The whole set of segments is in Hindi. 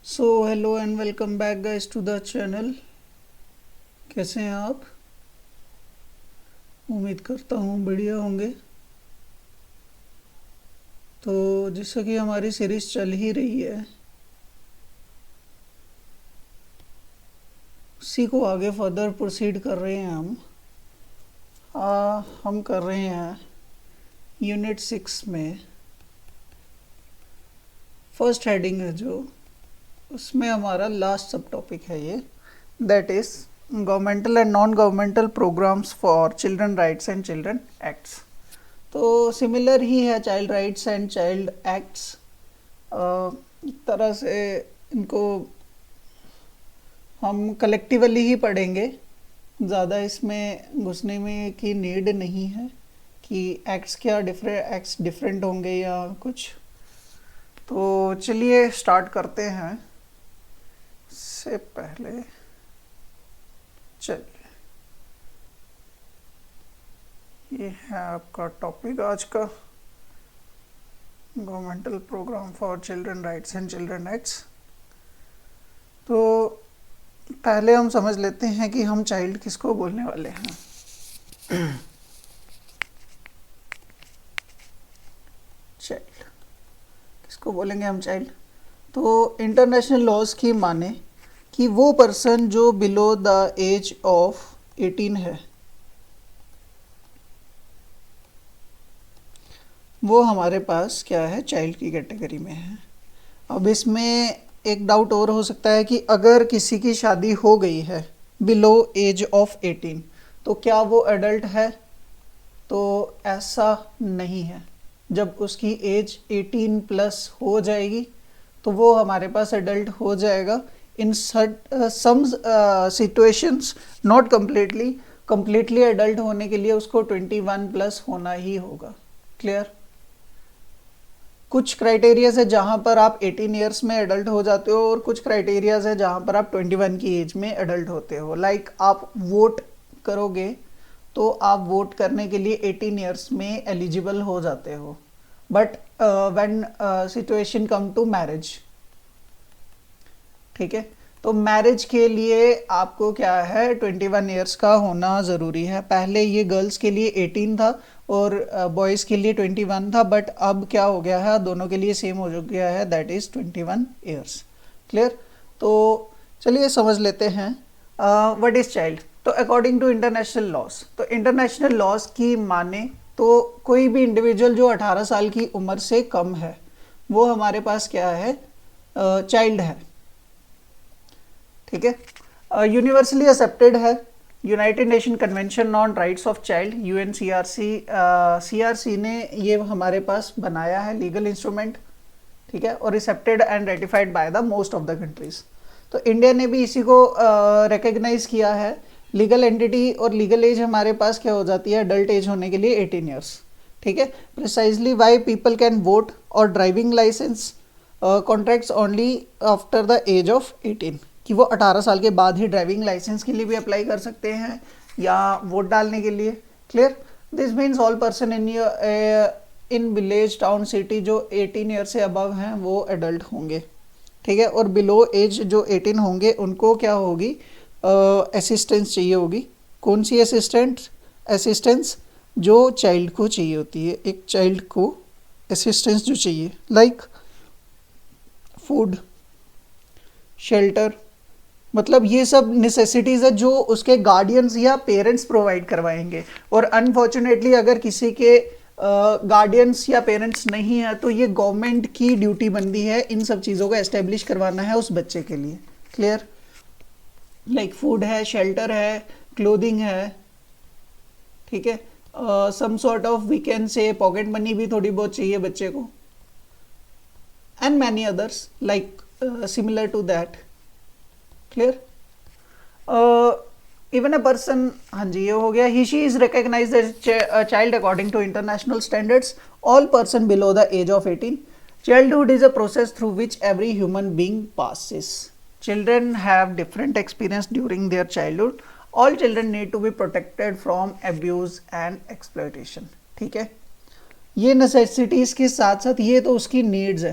So hello and welcome back guys to the channel. कैसे हैं आप? उम्मीद करता हूँ बढ़िया होंगे। तो जैसा कि हमारी सीरीज चल ही रही है, उसी को आगे फर्दर प्रोसीड कर रहे हैं हम। हम कर रहे हैं यूनिट 6 में फर्स्ट हेडिंग है जो, उसमें हमारा लास्ट सब टॉपिक है ये, that is governmental and non governmental programmes for children rights and children acts. तो सिमिलर ही है child rights and child acts. एक तरह से इनको हम कलेक्टिवली ही पढ़ेंगे, ज़्यादा इसमें घुसने में की नीड नहीं है कि एक्ट्स क्या एक्ट्स डिफरेंट होंगे या कुछ। तो चलिए स्टार्ट करते हैं। इससे पहले चलिए, ये है आपका टॉपिक आज का, governmental programme for children rights and children acts. तो पहले हम समझ लेते हैं कि हम चाइल्ड किसको बोलने वाले हैं। चाइल्ड किसको बोलेंगे हम चाइल्ड? तो इंटरनेशनल लॉज की माने कि वो पर्सन जो बिलो द एज ऑफ 18 है, वो हमारे पास क्या है, चाइल्ड की कैटेगरी में है। अब इसमें एक डाउट और हो सकता है कि अगर किसी की शादी हो गई है बिलो एज ऑफ 18 तो क्या वो एडल्ट है? तो ऐसा नहीं है। जब उसकी एज 18 प्लस हो जाएगी तो वो हमारे पास एडल्ट हो जाएगा। In some situations, not completely adult होने के लिए उसको 21 प्लस होना ही होगा। क्लियर? कुछ क्राइटेरियाज है जहाँ पर आप 18 ईयर्स में एडल्ट हो जाते हो और कुछ क्राइटेरियाज है जहाँ पर आप 21 की एज में एडल्ट होते हो। लाइक आप वोट करोगे तो आप वोट करने के लिए 18 ईयर्स में एलिजिबल हो जाते हो, but when situation come to marriage, ठीक है, तो मैरिज के लिए आपको क्या है, 21 ईयर्स का होना ज़रूरी है। पहले ये गर्ल्स के लिए 18 था और बॉयज़ के लिए 21 था, बट अब क्या हो गया है, दोनों के लिए सेम हो गया है, दैट इज़ 21 ईयर्स। क्लियर? तो चलिए समझ लेते हैं व्हाट इज़ चाइल्ड। तो अकॉर्डिंग टू इंटरनेशनल लॉज, तो इंटरनेशनल लॉज की माने तो कोई भी इंडिविजुअल जो 18 साल की उम्र से कम है वो हमारे पास क्या है, चाइल्ड है। ठीक है, यूनिवर्सली एक्सेप्टेड है United nation convention on rights of child, UNCRC. CRC ने ये हमारे पास बनाया है लीगल इंस्ट्रूमेंट, ठीक है, और accepted and ratified by the most of the countries. तो इंडिया ने भी इसी को रिकग्नाइज किया है। लीगल एंटिटी और लीगल एज हमारे पास क्या हो जाती है, अडल्ट एज होने के लिए 18 ईयर्स। ठीक है, precisely why people can vote और driving licence contracts only after the age of 18, कि वो 18 साल के बाद ही ड्राइविंग लाइसेंस के लिए भी अप्लाई कर सकते हैं या वोट डालने के लिए। Clear? This means all person in village town city जो 18 ईयर से अबव हैं वो एडल्ट होंगे। ठीक है, और बिलो एज जो 18 होंगे उनको क्या होगी, असिस्टेंस चाहिए होगी। कौन सी असिस्टेंस जो चाइल्ड को चाहिए होती है, एक चाइल्ड को असिस्टेंस जो चाहिए, लाइक फूड, शेल्टर, मतलब ये सब नेसेसिटीज़ है जो उसके गार्डियंस या पेरेंट्स प्रोवाइड करवाएंगे। और अनफॉर्चुनेटली अगर किसी के गार्डियंस या पेरेंट्स नहीं है तो ये गवर्नमेंट की ड्यूटी बनती है इन सब चीज़ों को एस्टेब्लिश करवाना है उस बच्चे के लिए। क्लियर? लाइक फूड है, शेल्टर है, क्लोथिंग है, ठीक है, some sort of we can say pocket money भी थोड़ी बहुत चाहिए बच्चे को, and many others like similar to that. Clear? Even a person, हाँ जी ये हो गया, he she is recognized as child according to international standards, all person below the age of 18। Childhood is a process through which every human being passes. Children have different experience during their childhood. All children need to be protected from abuse and exploitation. ठीक है, ये नेसेसिटीज़ के साथ साथ ये तो उसकी नीड्स है,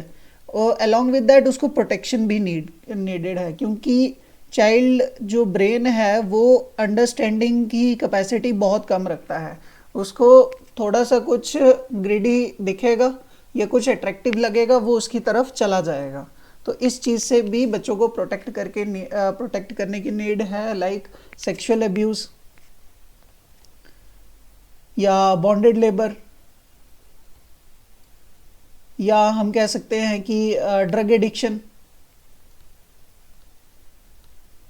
और अलोंग विद दैट उसको प्रोटेक्शन भी नीडेड है, क्योंकि चाइल्ड जो ब्रेन है वो अंडरस्टैंडिंग की कैपेसिटी बहुत कम रखता है। उसको थोड़ा सा कुछ ग्रीडी दिखेगा या कुछ अट्रैक्टिव लगेगा, वो उसकी तरफ चला जाएगा। तो इस चीज़ से भी बच्चों को प्रोटेक्ट करने की नीड है, लाइक सेक्सुअल अब्यूज़ या बॉन्डेड लेबर, या हम कह सकते हैं कि ड्रग एडिक्शन।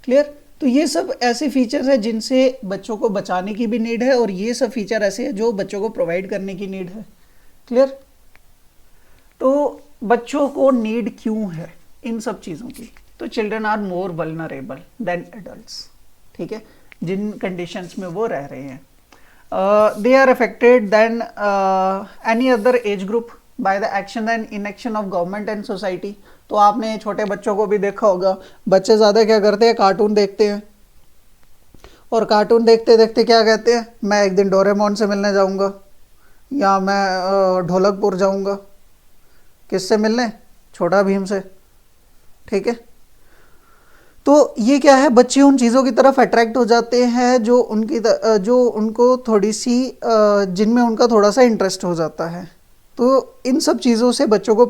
क्लियर? तो ये सब ऐसे फीचर्स हैं जिनसे बच्चों को बचाने की भी नीड है, और ये सब फीचर ऐसे हैं जो बच्चों को प्रोवाइड करने की नीड है। क्लियर? तो बच्चों को नीड क्यों है इन सब चीज़ों की? तो children are more vulnerable than adults, ठीक है, जिन कंडीशंस में वो रह रहे हैं। They are affected than any other age group by the action and inaction of government and society. तो आपने छोटे बच्चों को भी देखा होगा, बच्चे ज़्यादा क्या करते हैं, कार्टून देखते हैं, और कार्टून देखते देखते क्या कहते हैं, मैं एक दिन डोरेमोन से मिलने जाऊंगा, या मैं ढोलकपुर जाऊंगा। किससे मिलने? छोटा भीम से। ठीक है, तो ये क्या है, बच्चे उन चीज़ों की तरफ अट्रैक्ट हो जाते हैं जो उनको थोड़ी सी जिनमें उनका थोड़ा सा इंटरेस्ट हो जाता है। तो इन सब चीज़ों से बच्चों को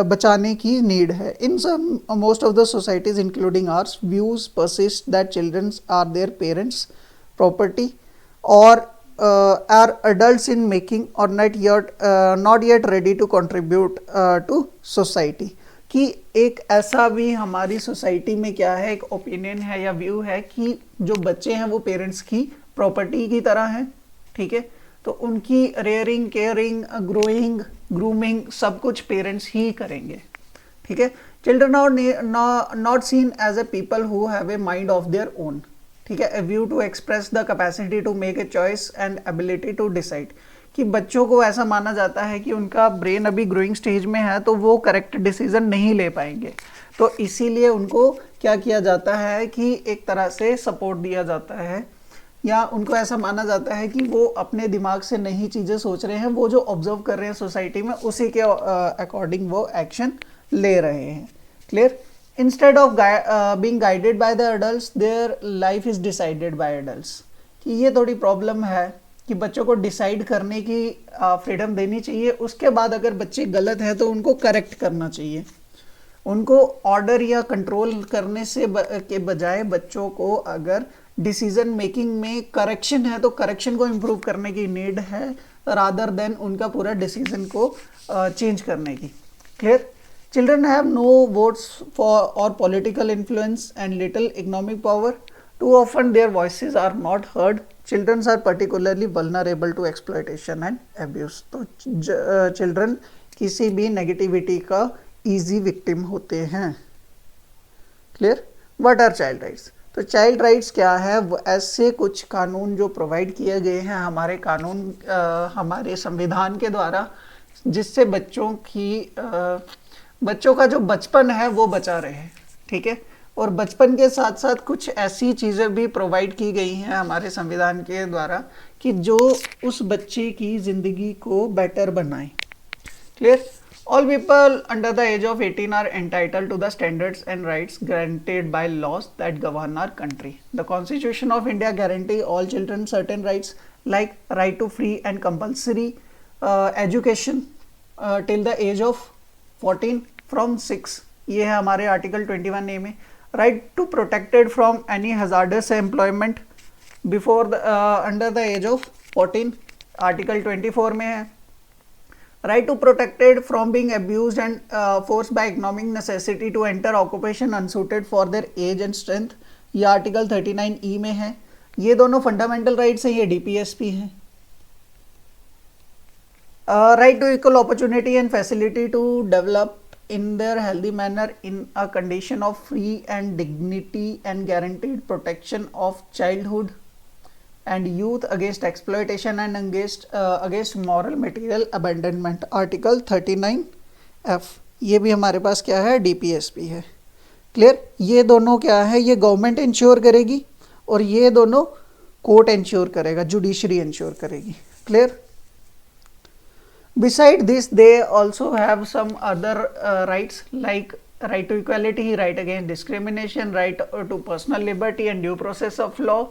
बचाने की नीड है। इन सब most of the societies including ours views persist that childrens are their parents property और आर अडल्ट्स इन मेकिंग और not yet ready to contribute to society. कि एक ऐसा भी हमारी सोसाइटी में क्या है, एक ओपिनियन है या व्यू है कि जो बच्चे हैं वो पेरेंट्स की प्रॉपर्टी की तरह हैं। ठीक है, तो उनकी रेयरिंग, केयरिंग, ग्रोइंग, ग्रूमिंग सब कुछ पेरेंट्स ही करेंगे। ठीक है, children are not seen as a people who have a mind of their own. ठीक है, a view to express the capacity to make a choice and ability to decide. कि बच्चों को ऐसा माना जाता है कि उनका ब्रेन अभी ग्रोइंग स्टेज में है, तो वो करेक्ट डिसीजन नहीं ले पाएंगे। तो इसीलिए उनको क्या किया जाता है कि एक तरह से सपोर्ट दिया जाता है, या उनको ऐसा माना जाता है कि वो अपने दिमाग से नई चीज़ें सोच रहे हैं, वो जो ऑब्जर्व कर रहे हैं सोसाइटी में उसी के अकॉर्डिंग वो एक्शन ले रहे हैं। Clear? Instead of being guided by the adults their life is decided by adults. कि ये थोड़ी प्रॉब्लम है कि बच्चों को डिसाइड करने की फ्रीडम देनी चाहिए, उसके बाद अगर बच्चे गलत हैं तो उनको करेक्ट करना चाहिए। उनको ऑर्डर या कंट्रोल करने से के बजाय बच्चों को अगर डिसीजन मेकिंग में करेक्शन है तो करेक्शन को इम्प्रूव करने की नीड है, रादर देन उनका पूरा डिसीजन को चेंज करने की। Clear? Children have no votes for और political influence and little economic power. Too often their voices are not heard. Children are particularly vulnerable to exploitation and abuse. तो चिल्ड्रन किसी भी नेगेटिविटी का ईजी विक्टिम होते हैं। Clear? What are child rights? तो चाइल्ड राइट्स क्या है? वो ऐसे कुछ कानून जो प्रोवाइड किए गए हैं हमारे हमारे संविधान के द्वारा, जिससे बच्चों का जो बचपन है वो बचा रहे। ठीक है, और बचपन के साथ साथ कुछ ऐसी चीज़ें भी प्रोवाइड की गई हैं हमारे संविधान के द्वारा कि जो उस बच्चे की ज़िंदगी को बेटर बनाए। Clear? All people under the age of 18 are entitled to the standards and rights granted by laws that govern our country. The constitution of India guarantee all children certain rights like right to free and compulsory education till the age of 14 from 6। ये है हमारे आर्टिकल 21A में। Right to protected from any hazardous employment before under the age of 14, article 24 में है। Right to protected from being abused and force by economic necessity to enter occupation unsuited for their age and strength, ये आर्टिकल 39E में है। ये दोनों फंडामेंटल राइट्स हैं, ये DPSP हैं। Right to equal opportunity and facility to develop in their healthy manner in a condition of free and dignity and guaranteed protection of childhood and youth against exploitation and against moral material abandonment, article 39F। ये भी हमारे पास क्या है? DPSP है। क्लियर? ये दोनों क्या है? ये गवर्नमेंट इंश्योर करेगी और ये दोनों कोर्ट इंश्योर करेगा, जुडिशरी इंश्योर करेगी। Clear? Beside this, they also have some other rights like right to equality, right against discrimination, right to personal liberty and due process of law,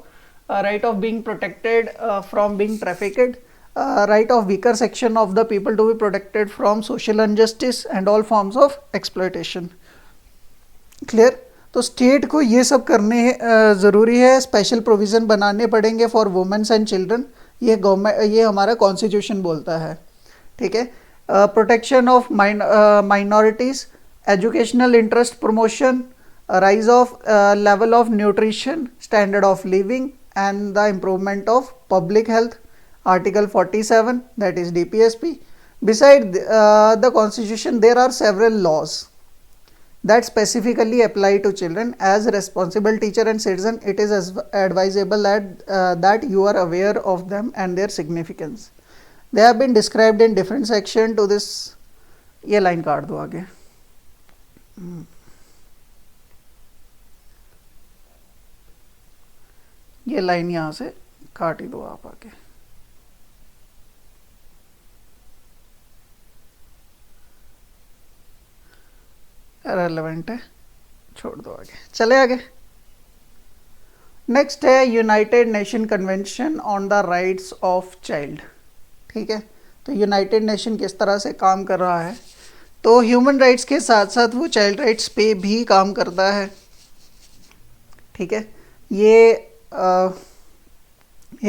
right of being protected from being trafficked, right of weaker section of the people to be protected from social injustice and all forms of exploitation. Clear? तो स्टेट को ये सब करने ज़रूरी है, स्पेशल प्रोविज़न बनाने पड़ेंगे फॉर वुमेन्स एंड चिल्ड्रन, ये गवर्नमेंट, ये हमारा कॉन्स्टिट्यूशन बोलता है, ठीक है. Protection of minorities, educational interest promotion, rise of level of nutrition, standard of living and the improvement of public health, article 47, that is DPSP. Beside the constitution, there are several laws that specifically apply to children. As a responsible teacher and citizen, it is advisable that you are aware of them and their significance. They have been described in different section to this. ये लाइन काट दो आगे. ये लाइन यहाँ से काट ही दो आप आगे. रेलेवेंट है, छोड़ दो आगे, चले आगे. नेक्स्ट है United nation convention on the rights of child. ठीक है, तो यूनाइटेड नेशन किस तरह से काम कर रहा है, तो ह्यूमन राइट्स के साथ साथ वो चाइल्ड राइट्स पे भी काम करता है. ठीक है, ये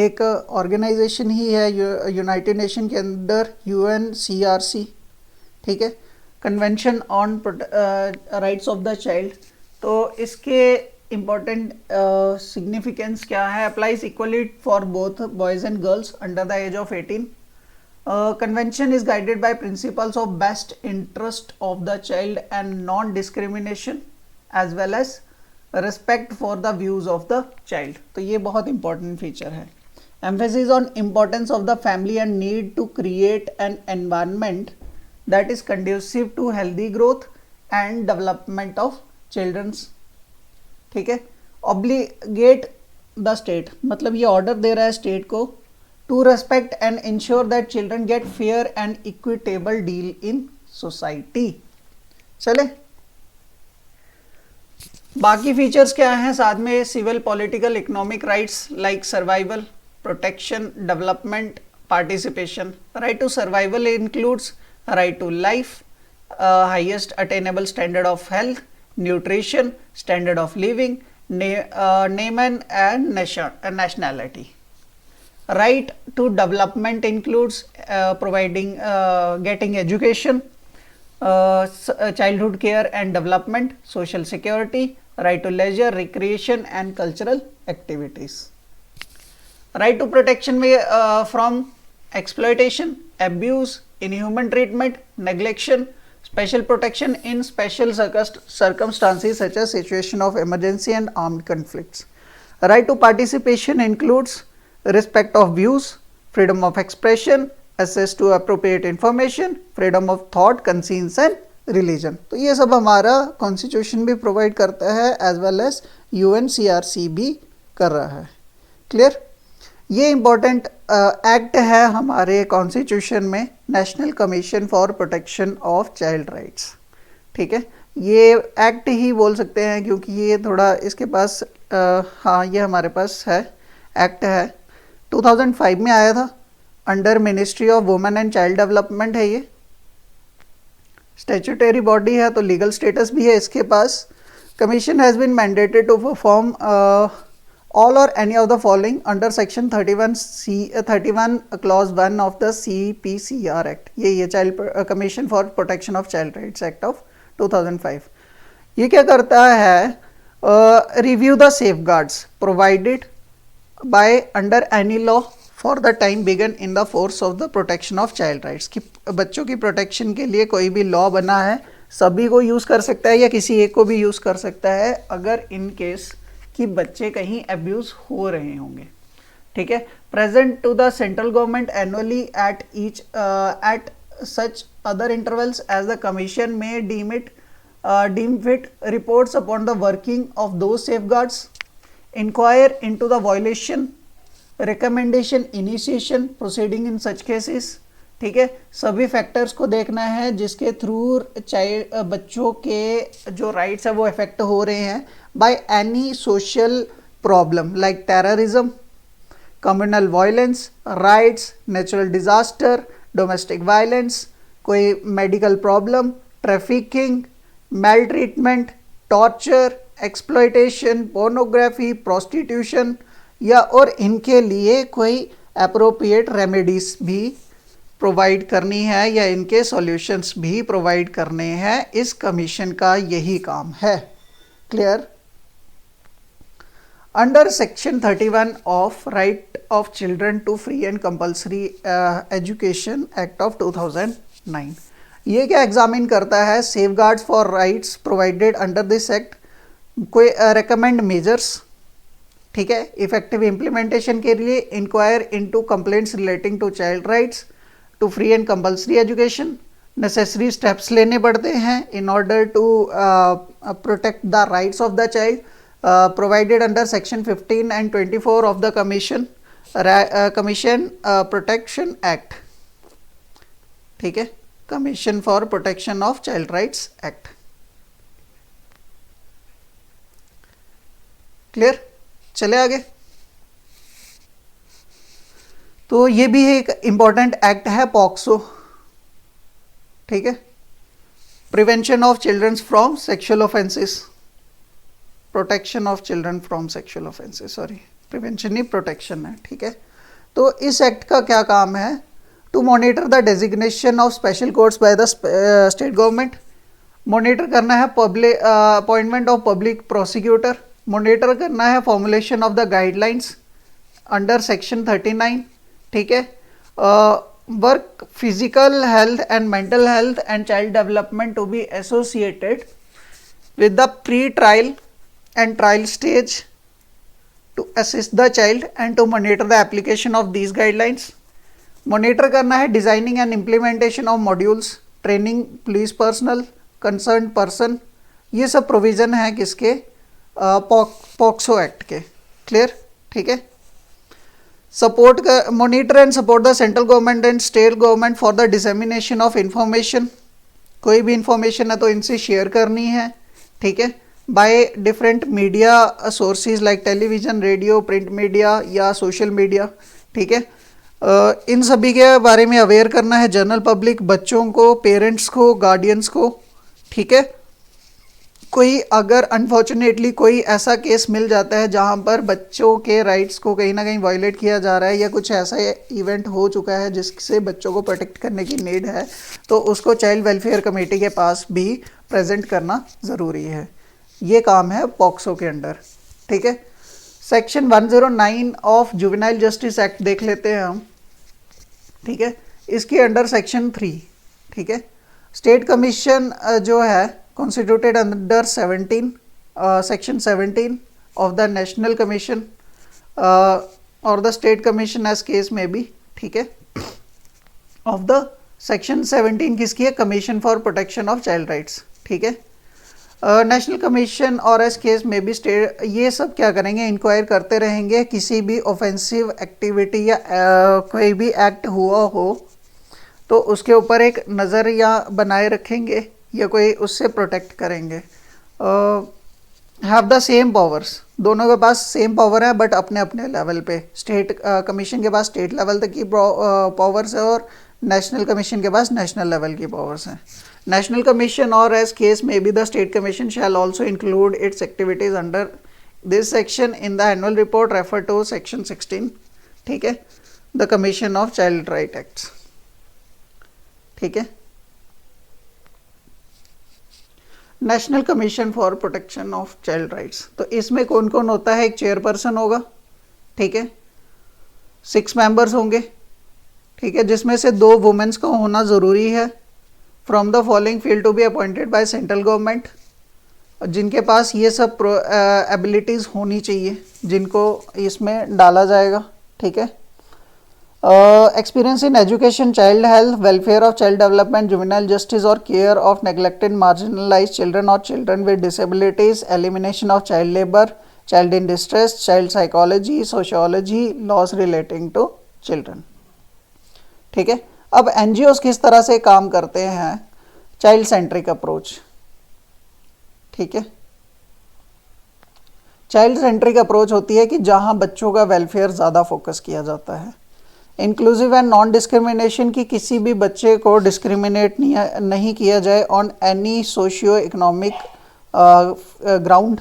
एक ऑर्गेनाइजेशन ही है यूनाइटेड नेशन के अंदर, UNCRC. ठीक है, convention on rights of the child. तो इसके इम्पॉर्टेंट सिग्निफिकेंस क्या है, applies equally for both boys and girls under the age of 18. Convention is guided by principles of best interest of the child and non discrimination as well as respect for the views of the child. तो ये बहुत इंपॉर्टेंट फीचर है. Emphasis on importance of the family and need to create an environment that is conducive to healthy growth and development of children's. ठीक है, obligate the state, मतलब ये ऑर्डर दे रहा है स्टेट को to respect and ensure that children get fair and equitable deal in society. चले, बाकी फीचर्स क्या हैं साथ में, civil political economic rights like survival, protection, development, participation. Right to survival includes right to life, highest attainable standard of health, nutrition, standard of living, name and nationality. Right to development includes providing getting education, childhood care and development, social security, right to leisure, recreation and cultural activities. Right to protection from exploitation, abuse, inhuman treatment, neglection, special protection in special circumstances such as situation of emergency and armed conflicts. Right to participation includes respect of views, freedom of expression, access to appropriate information, freedom of thought, conscience and religion. तो ये सब हमारा कॉन्स्टिट्यूशन भी प्रोवाइड करता है एज वेल एज UNCRC भी कर रहा है. क्लियर? ये इम्पॉर्टेंट एक्ट है हमारे कॉन्स्टिट्यूशन में, national commission for protection of child rights. ठीक है, ये एक्ट ही बोल सकते हैं क्योंकि ये थोड़ा इसके पास हाँ ये हमारे पास है, एक्ट है, 2005 में आया था, under ministry of women and child development है. ये स्टैट्यूटरी बॉडी है तो लीगल स्टेटस भी है इसके पास. Commission has been mandated to perform all or any of the following under section 31 clause 1 of the CPCR Act. ये child commission for protection of child rights act of 2005. ये क्या करता है, review the safeguards provided by under any law for the time began in the force of the protection of child rights. कि बच्चों की प्रोटेक्शन के लिए कोई भी लॉ बना है, सभी को यूज़ कर सकता है या किसी एक को भी यूज़ कर सकता है अगर इन केस कि बच्चे कहीं अब्यूज़ हो रहे होंगे. ठीक है, present to the central government annually at such other intervals as the commission may deem fit reports upon the working of those safeguards, inquire into the violation, recommendation initiation proceeding in such cases, ठीक है, सभी फैक्टर्स को देखना है जिसके थ्रू चाइल्ड बच्चों के जो राइट्स है वो इफेक्ट हो रहे हैं by any social problem like terrorism, communal violence, riots, natural disaster, domestic violence, कोई medical problem, trafficking, maltreatment, torture, exploitation, pornography, prostitution, या और इनके लिए कोई अप्रोप्रिएट रेमेडीज भी प्रोवाइड करनी है या इनके सॉल्यूशंस भी प्रोवाइड करने हैं। इस कमीशन का यही काम है। Clear? Under section 31 of right of children to free and compulsory education act of 2009, ये क्या एग्जामिन करता है? Safeguards for rights provided under this act, कोई रिकमेंड मेजर्स, ठीक है, इफेक्टिव इम्प्लीमेंटेशन के लिए, inquire into complaints relating to child rights to free and compulsory education, necessary steps लेने पड़ते हैं in order to protect the rights of the child provided under section 15 and 24 of the commission protection act, ठीक है, commission for protection of child rights act. Clear? चले आगे। तो ये भी एक इंपॉर्टेंट एक्ट है, पॉक्सो, ठीक है, prevention of childrens from sexual offences, protection of children from sexual offences, sorry prevention नहीं प्रोटेक्शन है, ठीक है। तो इस एक्ट का क्या काम है? To monitor the designation of special courts by the state government, monitor करना है public appointment of public prosecutor, monitor करना है formulation of the guidelines under section 39, ठीक है, work physical health and mental health and child development to be associated with the pre trial and trial stage to assist the child and to monitor the application of these guidelines, monitor करना है designing and implementation of modules, training police personal, concern person, ये सब प्रोविजन है किसके? पॉक्सो एक्ट के। क्लियर? ठीक है। सपोर्ट का monitor and support the central government and state government for the dissemination of information, कोई भी इंफॉर्मेशन है तो इनसे शेयर करनी है, ठीक है, by different media sources like television, radio, print media या सोशल मीडिया, ठीक है। इन सभी के बारे में अवेयर करना है जनरल पब्लिक, बच्चों को, पेरेंट्स को, गार्डियंस को, ठीक है। कोई अगर अनफॉर्चुनेटली कोई ऐसा केस मिल जाता है जहां पर बच्चों के राइट्स को कहीं ना कहीं वायलेट किया जा रहा है या कुछ ऐसा इवेंट हो चुका है जिससे बच्चों को प्रोटेक्ट करने की नीड है, तो उसको चाइल्ड वेलफेयर कमेटी के पास भी प्रेजेंट करना ज़रूरी है। ये काम है पॉक्सो के अंडर, ठीक है। Section 109 of juvenile justice act देख लेते हैं हम, ठीक है। इसके अंडर सेक्शन 3, ठीक है, स्टेट कमीशन जो है constituted under 17 section 17 of the national commission or the state commission as case may be, ठीक है, of the section 17 किसकी है? commission for protection of child rights, ठीक है। नेशनल कमीशन और एस केस में भी स्टेट ये सब क्या करेंगे? इंक्वायर करते रहेंगे किसी भी ऑफेंसिव एक्टिविटी या कोई भी एक्ट हुआ हो तो उसके ऊपर एक नज़रिया बनाए रखेंगे या कोई उससे प्रोटेक्ट करेंगे। हैव द सेम पावर्स, दोनों के पास सेम पावर है बट अपने अपने लेवल पे। स्टेट कमीशन के पास स्टेट लेवल तक की पावर्स है और नेशनल कमीशन के पास नेशनल लेवल की पावर्स हैं। नेशनल कमीशन और as case may be the state commission shall also include its activities under this section in the annual report refer to section 16, ठीक है, the commission of child right acts, ठीक है। National commission for protection of child rights, तो इसमें कौन कौन होता है? एक चेयरपर्सन होगा, ठीक है, 6 मेंबर्स होंगे, ठीक है, जिसमें से 2 वुमेन्स का होना ज़रूरी है। From the following field to be appointed by central government, जिनके पास ये सब एबिलिटीज़ होनी चाहिए जिनको इसमें डाला जाएगा, ठीक है। Experience in education, child health, welfare of child development, juvenile justice और care of neglected marginalize children और children with disabilities, elimination of child labour, child in distress, child psychology, sociology, laws relating to children, ठीक है। अब एनजीओस किस तरह से काम करते हैं? चाइल्ड सेंट्रिक अप्रोच, ठीक है। चाइल्ड सेंट्रिक अप्रोच होती है कि जहां बच्चों का वेलफेयर ज़्यादा फोकस किया जाता है। इंक्लूसिव एंड नॉन डिस्क्रिमिनेशन की किसी भी बच्चे को डिस्क्रिमिनेट नहीं किया जाए on any socio economic ground.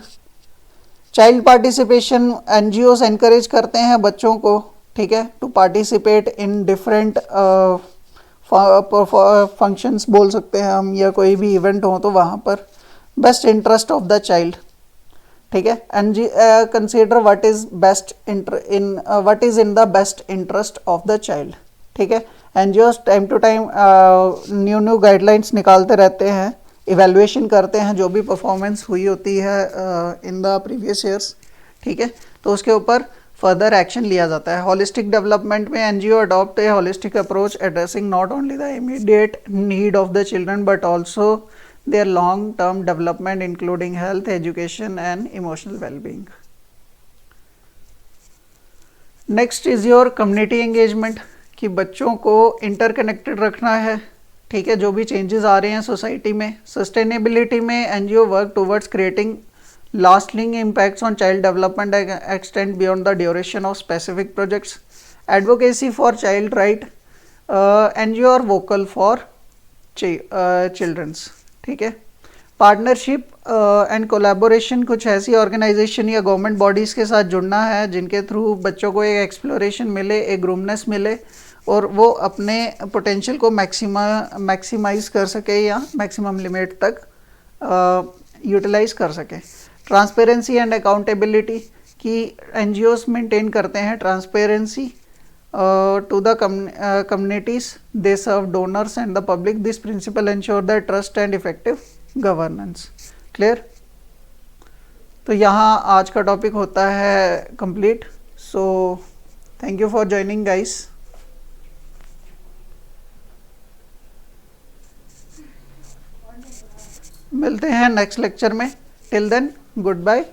Child participation, NGOs encourage करते हैं बच्चों को, ठीक है, to participate in different functions बोल सकते हैं हम, या कोई भी इवेंट हो तो वहाँ पर best interest of the child, ठीक है। And consider what is best what is in the best interest of the child, ठीक है। NGOs time to time new guidelines निकालते रहते हैं, इवेल्युएशन करते हैं जो भी परफॉर्मेंस हुई होती है इन द प्रीवियस ईयर्स, ठीक है, तो उसके ऊपर फर्दर एक्शन लिया जाता है। होलिस्टिक डेवलपमेंट में NGO adopt a holistic approach addressing not only the immediate need of the children but also their long term development including health, education and emotional well-being. Next is your community engagement, कि बच्चों को इंटरकनेक्टेड रखना है, ठीक है, जो भी चेंजेस आ रहे हैं सोसाइटी में। सस्टेनेबिलिटी में NGO work towards creating lasting impacts on child development extend beyond the duration of specific projects. Advocacy for child right, NGO are vocal for children's, ठीक है। पार्टनरशिप एंड कोलैबोरेशन, कुछ ऐसी ऑर्गेनाइजेशन या गवर्नमेंट बॉडीज़ के साथ जुड़ना है जिनके थ्रू बच्चों को एक एक्सप्लोरेशन मिले, एक ग्रूमनेस मिले और वो अपने पोटेंशियल को मैक्सिमाइज कर सके या मैक्सिमम लिमिट तक यूटिलाइज कर सके। ट्रांसपेरेंसी एंड अकाउंटेबिलिटी, की एनजीओस मेंटेन करते हैं transparency to the communities they serve, donors and the public. This principle ensure the trust and effective governance. Clear? तो यहाँ आज का टॉपिक होता है complete. So thank you for joining guys. मिलते हैं नेक्स्ट लेक्चर में। Till then goodbye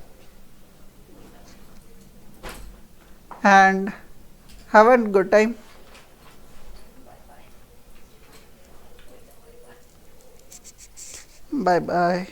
and have a good time. Bye bye.